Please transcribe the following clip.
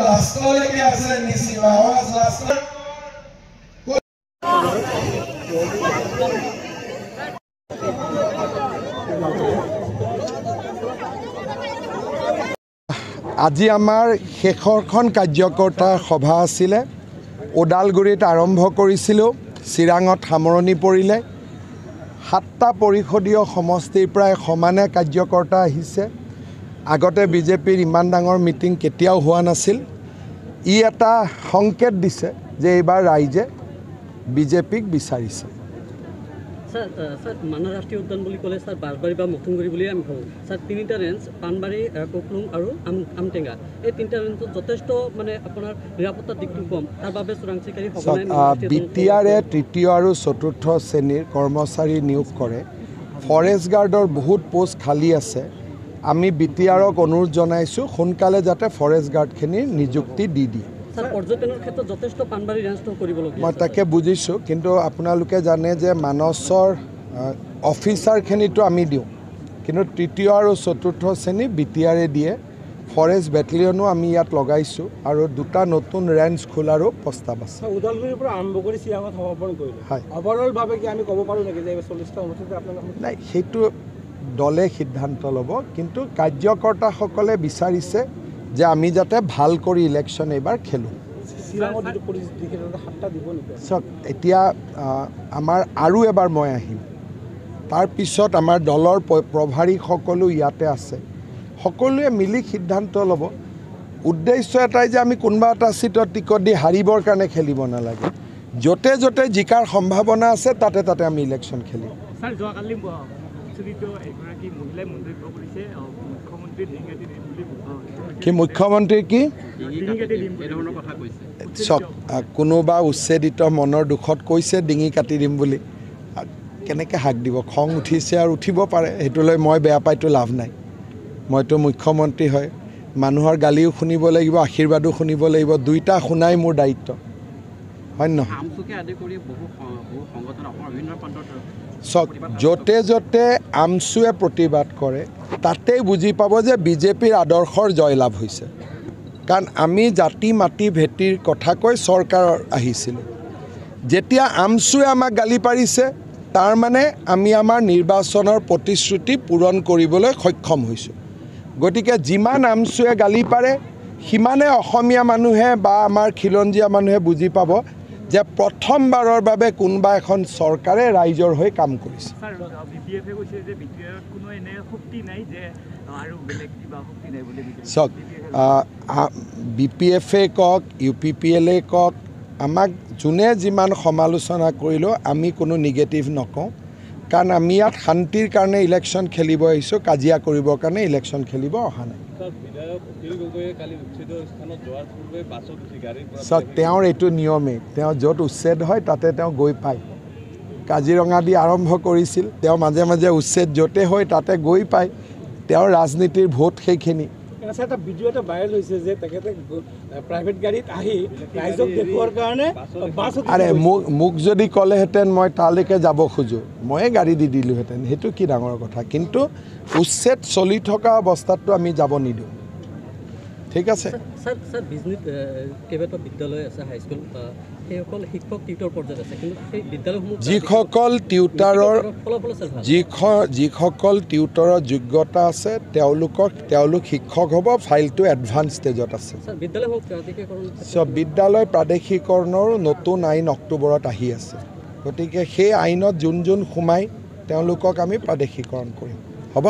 লাষ্টলৈকে আছে নিচিমা আৱাজ লাষ্ট আজি আমাৰ শেষৰখন কাৰ্যকৰ্তা সভা আছিলে ওদালগুৰিত আৰম্ভ কৰিছিলোঁ চিৰাঙত সামৰণি পৰিলে 7টা পৰিষদীয় সমষ্টিৰ প্ৰায় সমানে কাৰ্যকৰ্তা আহিছে আগতে বিজেপিৰ ইমান ডাঙৰ মিটিং কেতিয়াও হোৱা নাছিল ই এটা সংকেত দিছে যে এইবাৰ ৰাইজে বিজেপিক বিচাৰিছে স্যাৰ মানাহ ৰাষ্ট্ৰীয় উদ্যান বুলি ক'লে স্যাৰ বাঁশবাৰী বা মথুনগুৰি বুলি আমি ভাবোঁ স্যাৰ তিনিটা ৰেঞ্জ পানবাৰী কোকলুং আৰু আমটেঙা এই তিনিটা ৰেঞ্জত যথেষ্ট মানে আপোনাৰ নিৰাপত্তাৰ দিকটো কম তাৰ বাবে চোৰাং চিকাৰী বিটিআৰে তৃতীয় আৰু চতুৰ্থ শ্ৰেণীৰ কৰ্মচাৰী নিয়োগ কৰে ফৰেষ্ট গাৰ্ডৰ বহুত পোষ্ট খালী আছে আমি বিটিআৰক অনুৰোধ জনাইছোঁ সোনকালে যাতে ফৰেষ্ট গাৰ্ডখিনিৰ নিযুক্তি দি দিয়ে স্যাৰ পৰ্যটনৰ ক্ষেত্ৰত যথেষ্ট পানবাৰী ৰেঞ্জটো কৰিবলগীয়া মই তাকে বুজিছোঁ কিন্তু আপোনালোকে জানে যে মানসৰ অফিচাৰখিনিতো আমি দিওঁ কিন্তু তৃতীয় আৰু চতুৰ্থ শ্ৰেণী বিটিআৰে দিয়ে ফৰেষ্ট বেটেলিয়নো আমি ইয়াত লগাইছোঁ আৰু দুটা নতুন ৰেঞ্জ খোলাৰো প্ৰস্তাৱ আছে ওদালগুৰিৰ পৰা আৰম্ভ কৰি চিৰাঙত সমৰ্পণ কৰিলে হয় অভাৰঅলভাৱে কি আমি ক'ব পাৰোঁ নেকি যে 40টা অনুষ্ঠিত আপোনালোকে নাই সেইটো দলে সিদ্ধান্ত ল'ব কিন্তু কাৰ্যকৰ্তাসকলে বিচাৰিছে যে আমি যাতে ভাল কৰি ইলেকশ্যন এইবাৰ খেলোঁ চাওক এতিয়া আমাৰ আৰু এবাৰ মই আহিম তাৰপিছত আমাৰ দলৰ প্ৰভাৰী সকলো ইয়াতে আছে সকলোৱে মিলি সিদ্ধান্ত ল'ব উদ্দেশ্য এটাই যে আমি কোনোবা এটা চিটত টিকট দি হাৰিবৰ কাৰণে খেলিব নালাগে য'তে য'তে জিকাৰ সম্ভাৱনা আছে তাতে তাতে আমি ইলেকশ্যন খেলিম স্যাৰ যোৱাকালি এগৰাকী মহিলাই মন্তব্য কৰিছে মুখ্যমন্ত্ৰী ডিঙেটি দিম বুলি কি মুখ্যমন্ত্ৰীৰ কি চাওক কোনোবা উচ্ছেদিত মনৰ দুখত কৈছে ডিঙি কাটি দিম বুলি কেনেকৈ হাক দিব খং উঠিছে আৰু উঠিব পাৰে সেইটোলৈ মই বেয়া পাইতো লাভ নাই মইতো মুখ্যমন্ত্ৰী হয় মানুহৰ গালিও শুনিব লাগিব আশীৰ্বাদো শুনিব লাগিব দুইটা শুনাই মোৰ দায়িত্ব হয় নহয় চাওক য'তে য'তে আমচুৱে প্ৰতিবাদ কৰে তাতেই বুজি পাব যে বিজেপিৰ আদৰ্শৰ জয়লাভ হৈছে কাৰণ আমি জাতি মাটি ভেটিৰ কথা কৈ চৰকাৰৰ আহিছিলোঁ যেতিয়া আমচুৱে আমাক গালি পাৰিছে তাৰ মানে আমি আমাৰ নিৰ্বাচনৰ প্ৰতিশ্ৰুতি পূৰণ কৰিবলৈ সক্ষম হৈছোঁ গতিকে যিমান আমচুৱে গালি পাৰে সিমানে অসমীয়া মানুহে বা আমাৰ খিলঞ্জীয়া মানুহে বুজি পাব যে প্ৰথমবাৰৰ বাবে কোনোবা এখন চৰকাৰে ৰাইজৰ হৈ কাম কৰিছে চাওক BPF-এ কওক UPPL-এ কওক আমাক যোনে যিমান সমালোচনা কৰিলেও আমি কোনো নিগেটিভ নকওঁ কাৰণ আমি ইয়াত শান্তিৰ কাৰণে ইলেকশ্যন খেলিব আহিছোঁ কাজিয়া কৰিবৰ কাৰণে ইলেকশ্যন খেলিব অহা নাই চাওক তেওঁৰ এইটো নিয়মেই তেওঁ য'ত উচ্ছেদ হয় তাতে তেওঁ গৈ পায় কাজিৰঙা দি আৰম্ভ কৰিছিল তেওঁ মাজে মাজে উচ্ছেদ য'তে হয় তাতে গৈ পায় তেওঁৰ ৰাজনীতিৰ ভোট সেইখিনি এটা ভিডিঅ' এটা ভাইৰেল হৈছে যে তেখেতে প্ৰাইভেট গাড়ীত আহি ৰাইজক দেখুৱাৰ কাৰণে আৰে মোক যদি ক'লেহেঁতেন মই তালৈকে যাব খোজোঁ ময়ে গাড়ী দি দিলোঁহেঁতেন সেইটো কি ডাঙৰ কথা কিন্তু উচ্ছেদ চলি থকা অৱস্থাততো আমি যাব নিদিওঁ ঠিক আছে স্যাৰ বিজনেস কেইবাটাও বিদ্যালয় আছে হাইস্কুল সেইসকল শিক্ষক টিউটৰ পৰ্যায়ত আছে কিন্তু সেই বিদ্যালয়সমূহ যিসকল টিউটৰৰ যোগ্যতা আছে তেওঁলোক শিক্ষক হ'ব ফাইলটো এডভান্স ষ্টেজত আছে বিদ্যালয় প্ৰাদেশিকৰণৰো নতুন আইন অক্টোবৰত আহি আছে গতিকে সেই আইনত যোন সোমাই তেওঁলোকক আমি প্ৰাদেশিকৰণ কৰিম হ'ব